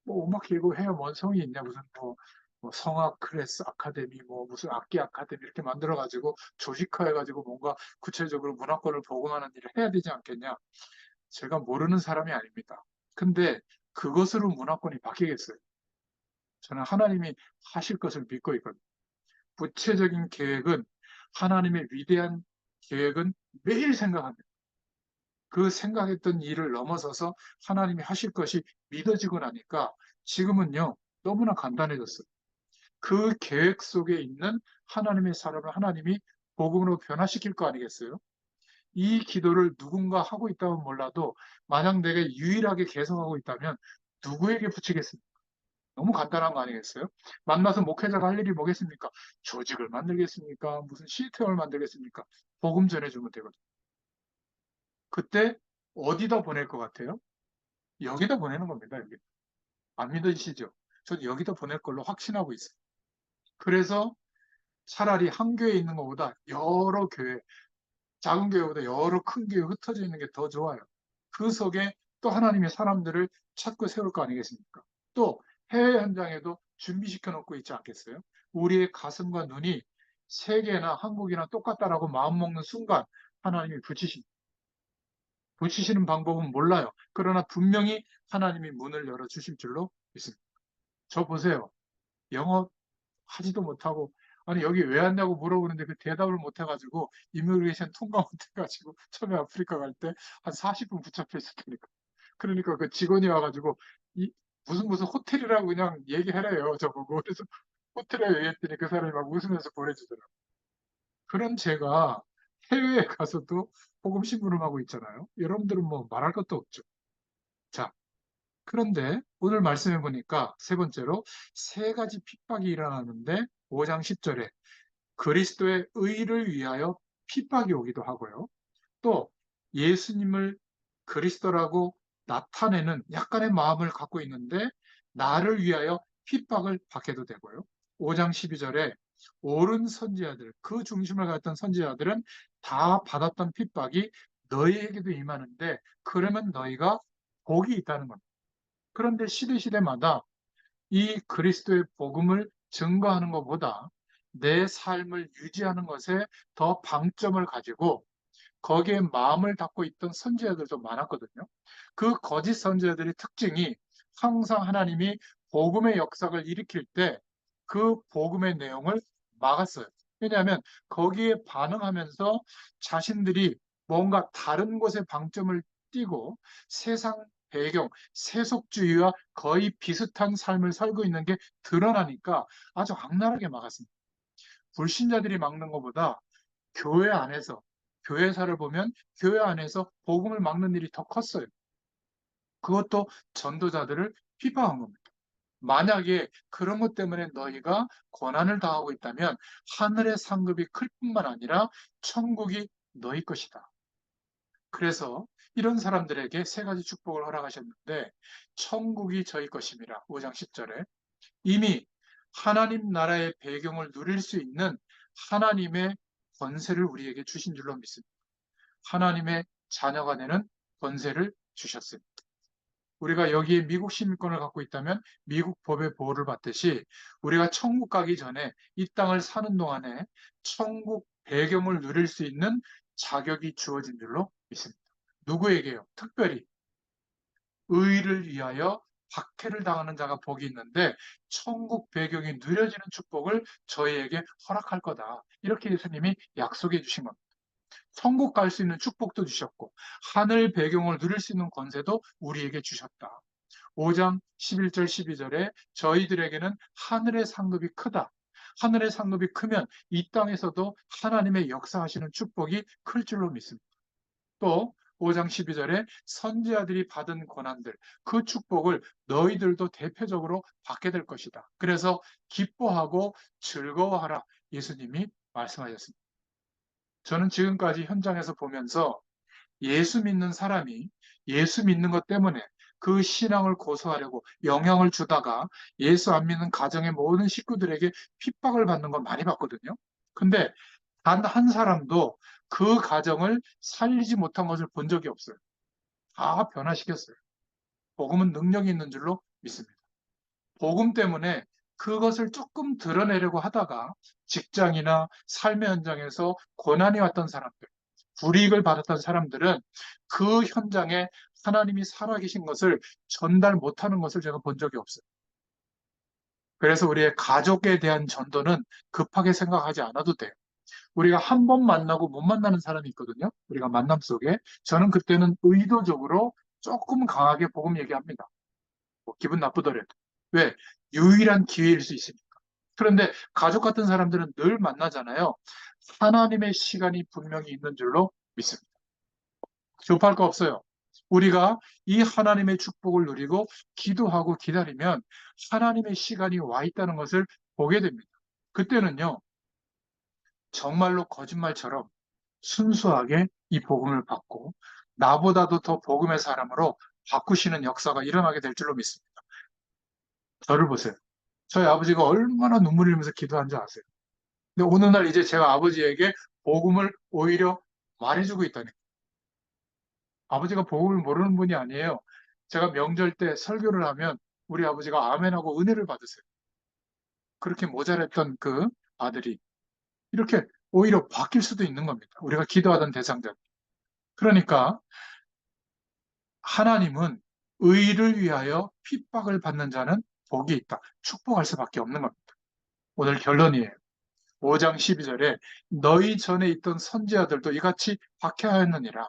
뭐 음악 기고 해야 뭔 성이 있냐. 무슨 뭐 성악 클래스 아카데미 뭐 무슨 악기 아카데미 이렇게 만들어가지고 조직화해가지고 뭔가 구체적으로 문화권을 보급하는 일을 해야 되지 않겠냐. 제가 모르는 사람이 아닙니다. 근데 그것으로 문화권이 바뀌겠어요. 저는 하나님이 하실 것을 믿고 있거든요. 구체적인 계획은 하나님의 위대한 계획은 매일 생각합니다. 그 생각했던 일을 넘어서서 하나님이 하실 것이 믿어지고 나니까 지금은요, 너무나 간단해졌어요. 그 계획 속에 있는 하나님의 사람을 하나님이 복음으로 변화시킬 거 아니겠어요? 이 기도를 누군가 하고 있다면 몰라도 만약 내가 유일하게 계속하고 있다면 누구에게 붙이겠습니까? 너무 간단한 거 아니겠어요? 만나서 목회자가 할 일이 뭐겠습니까? 조직을 만들겠습니까? 무슨 시스템을 만들겠습니까? 복음 전해주면 되거든요. 그때 어디다 보낼 것 같아요? 여기다 보내는 겁니다. 여기. 안 믿으시죠? 저는 여기다 보낼 걸로 확신하고 있어요. 그래서 차라리 한 교회에 있는 것보다 여러 교회, 작은 교회보다 여러 큰 교회 흩어져 있는 게 더 좋아요. 그 속에 또 하나님이 사람들을 찾고 세울 거 아니겠습니까? 또 해외 현장에도 준비시켜 놓고 있지 않겠어요? 우리의 가슴과 눈이 세계나 한국이나 똑같다라고 마음먹는 순간 하나님이 붙이시는 방법은 몰라요. 그러나 분명히 하나님이 문을 열어주실 줄로 믿습니다. 저 보세요. 영어 하지도 못하고 아니 여기 왜 왔냐고 물어보는데 그 대답을 못 해가지고 이미그레이션 통과 못 해가지고 처음에 아프리카 갈 때 한 40분 붙잡혀 있었다니까. 그러니까 그 직원이 와가지고 무슨 호텔이라고 그냥 얘기하래요 저보고. 그래서 호텔에 얘기했더니 그 사람이 막 웃으면서 보내주더라고요. 그런 제가 해외에 가서도 복음 신부름하고 있잖아요. 여러분들은 뭐 말할 것도 없죠. 자, 그런데 오늘 말씀해 보니까 세 번째로 세 가지 핍박이 일어나는데 5장 10절에 그리스도의 의를 위하여 핍박이 오기도 하고요. 또 예수님을 그리스도라고 나타내는 약간의 마음을 갖고 있는데 나를 위하여 핍박을 받게도 되고요. 5장 12절에 옳은 선지자들, 그 중심을 갖던 선지자들은 다 받았던 핍박이 너희에게도 임하는데 그러면 너희가 복이 있다는 겁니다. 그런데 시대마다 이 그리스도의 복음을 증거하는 것보다 내 삶을 유지하는 것에 더 방점을 가지고 거기에 마음을 닫고 있던 선지자들도 많았거든요. 그 거짓 선지자들의 특징이 항상 하나님이 복음의 역사를 일으킬 때 그 복음의 내용을 막았어요. 왜냐하면 거기에 반응하면서 자신들이 뭔가 다른 곳에 방점을 띄고 세상 배경, 세속주의와 거의 비슷한 삶을 살고 있는 게 드러나니까 아주 악랄하게 막았습니다. 불신자들이 막는 것보다 교회 안에서, 교회사를 보면 교회 안에서 복음을 막는 일이 더 컸어요. 그것도 전도자들을 핍박한 겁니다. 만약에 그런 것 때문에 너희가 고난을 당하고 있다면 하늘의 상급이 클 뿐만 아니라 천국이 너희 것이다. 그래서 이런 사람들에게 세 가지 축복을 허락하셨는데 천국이 저희 것임이라 5장 10절에 이미 하나님 나라의 배경을 누릴 수 있는 하나님의 권세를 우리에게 주신 줄로 믿습니다. 하나님의 자녀가 되는 권세를 주셨습니다. 우리가 여기에 미국 시민권을 갖고 있다면 미국 법의 보호를 받듯이 우리가 천국 가기 전에 이 땅을 사는 동안에 천국 배경을 누릴 수 있는 자격이 주어진 줄로 믿습니다. 누구에게요? 특별히 의를 위하여 박해를 당하는 자가 복이 있는데 천국 배경이 누려지는 축복을 저희에게 허락할 거다. 이렇게 예수님이 약속해 주신 겁니다. 천국 갈 수 있는 축복도 주셨고 하늘 배경을 누릴 수 있는 권세도 우리에게 주셨다. 5장 11절 12절에 저희들에게는 하늘의 상급이 크다. 하늘의 상급이 크면 이 땅에서도 하나님의 역사하시는 축복이 클 줄로 믿습니다. 또 5장 12절에 선지자들이 받은 고난들, 그 축복을 너희들도 대표적으로 받게 될 것이다. 그래서 기뻐하고 즐거워하라. 예수님이 말씀하셨습니다. 저는 지금까지 현장에서 보면서 예수 믿는 사람이 예수 믿는 것 때문에 그 신앙을 고소하려고 영향을 주다가 예수 안 믿는 가정의 모든 식구들에게 핍박을 받는 걸 많이 봤거든요. 근데 단 한 사람도 그 가정을 살리지 못한 것을 본 적이 없어요. 다 변화시켰어요. 복음은 능력이 있는 줄로 믿습니다. 복음 때문에 그것을 조금 드러내려고 하다가 직장이나 삶의 현장에서 고난이 왔던 사람들, 불이익을 받았던 사람들은 그 현장에 하나님이 살아계신 것을 전달 못하는 것을 제가 본 적이 없어요. 그래서 우리의 가족에 대한 전도는 급하게 생각하지 않아도 돼요. 우리가 한 번 만나고 못 만나는 사람이 있거든요. 우리가 만남 속에. 저는 그때는 의도적으로 조금 강하게 복음 얘기합니다. 뭐 기분 나쁘더라도. 왜? 유일한 기회일 수 있으니까. 그런데 가족 같은 사람들은 늘 만나잖아요. 하나님의 시간이 분명히 있는 줄로 믿습니다. 급할 거 없어요. 우리가 이 하나님의 축복을 누리고 기도하고 기다리면 하나님의 시간이 와 있다는 것을 보게 됩니다. 그때는요, 정말로 거짓말처럼 순수하게 이 복음을 받고 나보다도 더 복음의 사람으로 바꾸시는 역사가 일어나게 될 줄로 믿습니다. 저를 보세요. 저희 아버지가 얼마나 눈물 흘리면서 기도한 줄 아세요? 근데 어느 날 이제 제가 아버지에게 복음을 오히려 말해주고 있다니. 아버지가 복음을 모르는 분이 아니에요. 제가 명절 때 설교를 하면 우리 아버지가 아멘하고 은혜를 받으세요. 그렇게 모자랐던 그 아들이 이렇게 오히려 바뀔 수도 있는 겁니다. 우리가 기도하던 대상자. 그러니까 하나님은 의를 위하여 핍박을 받는 자는 복이 있다. 축복할 수밖에 없는 겁니다. 오늘 결론이에요. 5장 12절에 너희 전에 있던 선지자들도 이같이 박해하였느니라.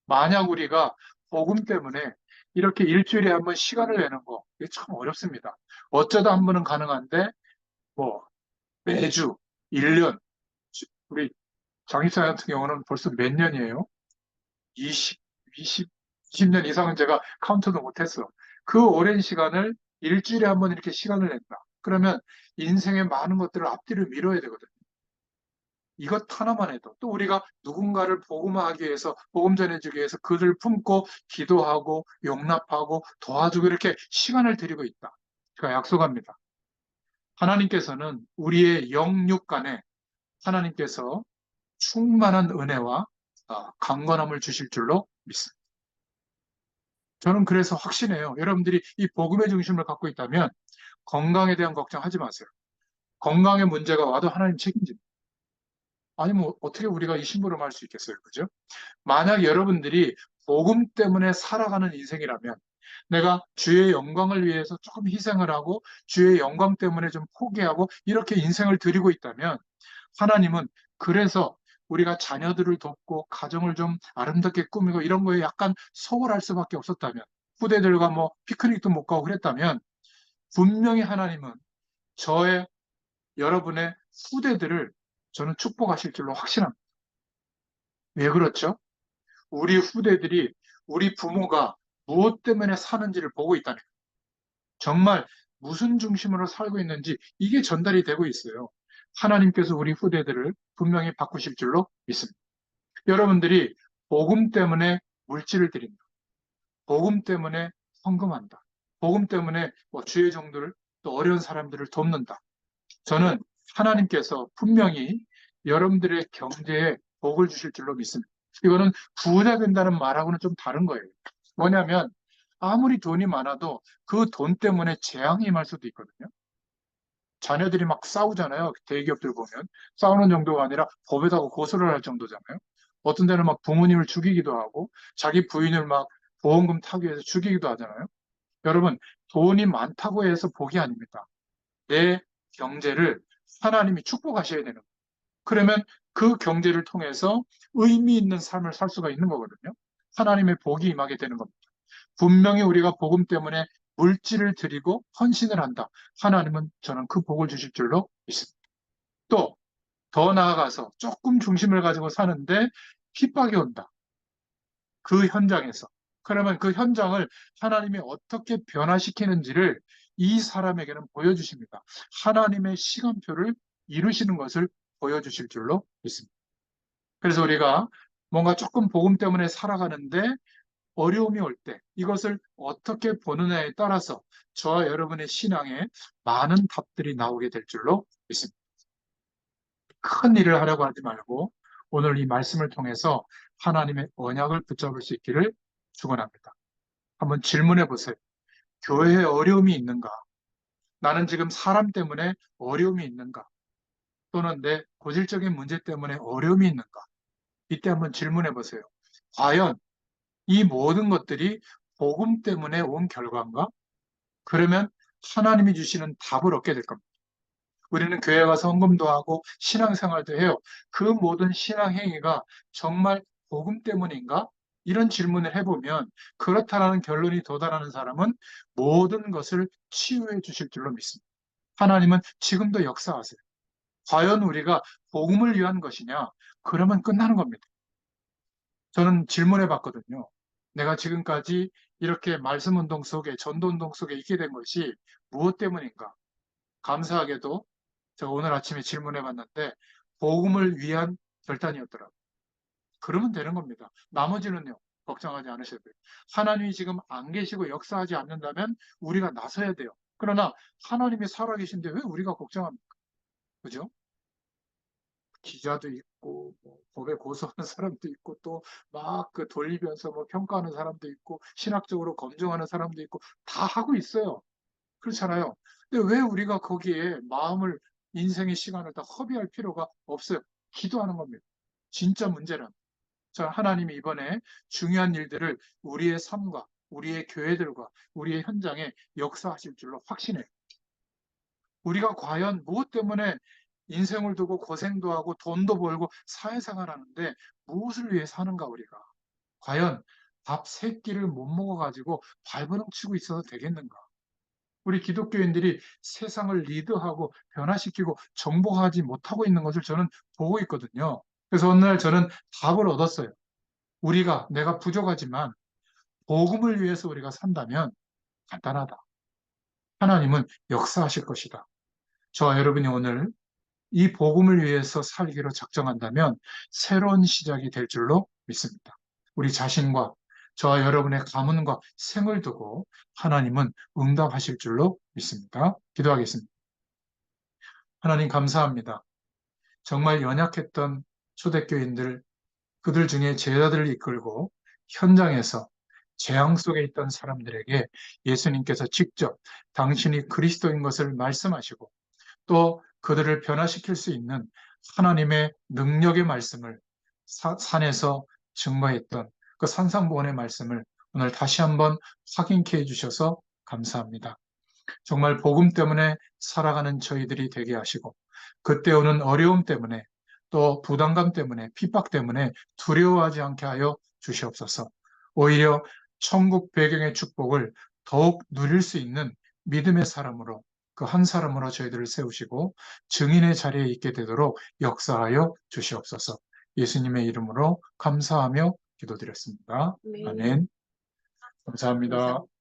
만약 우리가 복음 때문에 이렇게 일주일에 한 번 시간을 내는 거, 이게 참 어렵습니다. 어쩌다 한 번은 가능한데, 뭐, 매주, 1년, 우리 장입사 같은 경우는 벌써 몇 년이에요? 20, 20, 20년 이상은 제가 카운트도 못했어. 그 오랜 시간을 일주일에 한 번 이렇게 시간을 낸다. 그러면 인생의 많은 것들을 앞뒤로 미뤄야 되거든요. 이것 하나만 해도 또 우리가 누군가를 복음화하기 위해서 복음 전해주기 위해서 그를 품고 기도하고 용납하고 도와주고 이렇게 시간을 들이고 있다. 제가 약속합니다. 하나님께서는 우리의 영육 간에 하나님께서 충만한 은혜와 강건함을 주실 줄로 믿습니다. 저는 그래서 확신해요. 여러분들이 이 복음의 중심을 갖고 있다면 건강에 대한 걱정하지 마세요. 건강에 문제가 와도 하나님 책임집니다. 아니 뭐 어떻게 우리가 이 심부름을 할 수 있겠어요, 그죠? 만약 여러분들이 복음 때문에 살아가는 인생이라면 내가 주의 영광을 위해서 조금 희생을 하고 주의 영광 때문에 좀 포기하고 이렇게 인생을 드리고 있다면 하나님은 그래서 우리가 자녀들을 돕고 가정을 좀 아름답게 꾸미고 이런 거에 약간 소홀할 수밖에 없었다면 후대들과 뭐 피크닉도 못 가고 그랬다면 분명히 하나님은 저의 여러분의 후대들을 저는 축복하실 줄로 확신합니다. 왜 그렇죠? 우리 후대들이 우리 부모가 무엇 때문에 사는지를 보고 있다는 거예요. 정말 무슨 중심으로 살고 있는지 이게 전달이 되고 있어요. 하나님께서 우리 후대들을 분명히 바꾸실 줄로 믿습니다. 여러분들이 복음 때문에 물질을 드린다. 복음 때문에 헌금한다. 복음 때문에 뭐 주의 종들을 또 어려운 사람들을 돕는다. 저는 하나님께서 분명히 여러분들의 경제에 복을 주실 줄로 믿습니다. 이거는 부자 된다는 말하고는 좀 다른 거예요. 뭐냐면 아무리 돈이 많아도 그 돈 때문에 재앙이 임할 수도 있거든요. 자녀들이 막 싸우잖아요. 대기업들 보면 싸우는 정도가 아니라 법에다가 고소를 할 정도잖아요. 어떤 데는 막 부모님을 죽이기도 하고 자기 부인을 막 보험금 타기 위해서 죽이기도 하잖아요. 여러분, 돈이 많다고 해서 복이 아닙니다. 내 경제를 하나님이 축복하셔야 되는 거예요. 그러면 그 경제를 통해서 의미 있는 삶을 살 수가 있는 거거든요. 하나님의 복이 임하게 되는 겁니다. 분명히 우리가 복음 때문에 물질을 드리고 헌신을 한다. 하나님은 저는 그 복을 주실 줄로 믿습니다. 또 더 나아가서 조금 중심을 가지고 사는데 핍박이 온다. 그 현장에서. 그러면 그 현장을 하나님이 어떻게 변화시키는지를 이 사람에게는 보여주십니다. 하나님의 시간표를 이루시는 것을 보여주실 줄로 믿습니다. 그래서 우리가 뭔가 조금 복음 때문에 살아가는데 어려움이 올 때 이것을 어떻게 보느냐에 따라서 저와 여러분의 신앙에 많은 답들이 나오게 될 줄로 믿습니다. 큰 일을 하려고 하지 말고 오늘 이 말씀을 통해서 하나님의 언약을 붙잡을 수 있기를 축원합니다. 한번 질문해 보세요. 교회에 어려움이 있는가? 나는 지금 사람 때문에 어려움이 있는가? 또는 내 고질적인 문제 때문에 어려움이 있는가? 이때 한번 질문해 보세요. 과연 이 모든 것들이 복음 때문에 온 결과인가? 그러면 하나님이 주시는 답을 얻게 될 겁니다. 우리는 교회 가서 헌금도 하고 신앙생활도 해요. 그 모든 신앙 행위가 정말 복음 때문인가? 이런 질문을 해보면 그렇다라는 결론이 도달하는 사람은 모든 것을 치유해 주실 줄로 믿습니다. 하나님은 지금도 역사하세요. 과연 우리가 복음을 위한 것이냐? 그러면 끝나는 겁니다. 저는 질문해 봤거든요. 내가 지금까지 이렇게 말씀 운동 속에, 전도 운동 속에 있게 된 것이 무엇 때문인가? 감사하게도 제가 오늘 아침에 질문해 봤는데, 복음을 위한 결단이었더라고요. 그러면 되는 겁니다. 나머지는요, 걱정하지 않으셔도 돼요. 하나님이 지금 안 계시고 역사하지 않는다면 우리가 나서야 돼요. 그러나 하나님이 살아계신데 왜 우리가 걱정합니까? 그죠? 기자도 있고 뭐 법에 고소하는 사람도 있고 또 막 그 돌리면서 뭐 평가하는 사람도 있고 신학적으로 검증하는 사람도 있고 다 하고 있어요. 그렇잖아요. 근데 왜 우리가 거기에 마음을 인생의 시간을 다 허비할 필요가 없어요. 기도하는 겁니다. 진짜 문제는. 자, 하나님이 이번에 중요한 일들을 우리의 삶과 우리의 교회들과 우리의 현장에 역사하실 줄로 확신해요. 우리가 과연 무엇 때문에 인생을 두고 고생도 하고 돈도 벌고 사회생활 하는데 무엇을 위해서 하는가 우리가. 과연 밥 세 끼를 못 먹어가지고 발버둥 치고 있어도 되겠는가. 우리 기독교인들이 세상을 리드하고 변화시키고 정복하지 못하고 있는 것을 저는 보고 있거든요. 그래서 어느 날 저는 답을 얻었어요. 내가 부족하지만 복음을 위해서 우리가 산다면 간단하다. 하나님은 역사하실 것이다. 저와 여러분이 오늘 이 복음을 위해서 살기로 작정한다면 새로운 시작이 될 줄로 믿습니다. 우리 자신과 저와 여러분의 가문과 생을 두고 하나님은 응답하실 줄로 믿습니다. 기도하겠습니다. 하나님 감사합니다. 정말 연약했던 초대교인들, 그들 중에 제자들을 이끌고 현장에서 재앙 속에 있던 사람들에게 예수님께서 직접 당신이 그리스도인 것을 말씀하시고 또 그들을 변화시킬 수 있는 하나님의 능력의 말씀을 산에서 증거했던 그 산상보원의 말씀을 오늘 다시 한번 확인케 해주셔서 감사합니다. 정말 복음 때문에 살아가는 저희들이 되게 하시고 그때 오는 어려움 때문에 또 부담감 때문에 핍박 때문에 두려워하지 않게 하여 주시옵소서. 오히려 천국 배경의 축복을 더욱 누릴 수 있는 믿음의 사람으로 그 한 사람으로 저희들을 세우시고 증인의 자리에 있게 되도록 역사하여 주시옵소서. 예수님의 이름으로 감사하며 기도드렸습니다. 네. 아멘. 감사합니다.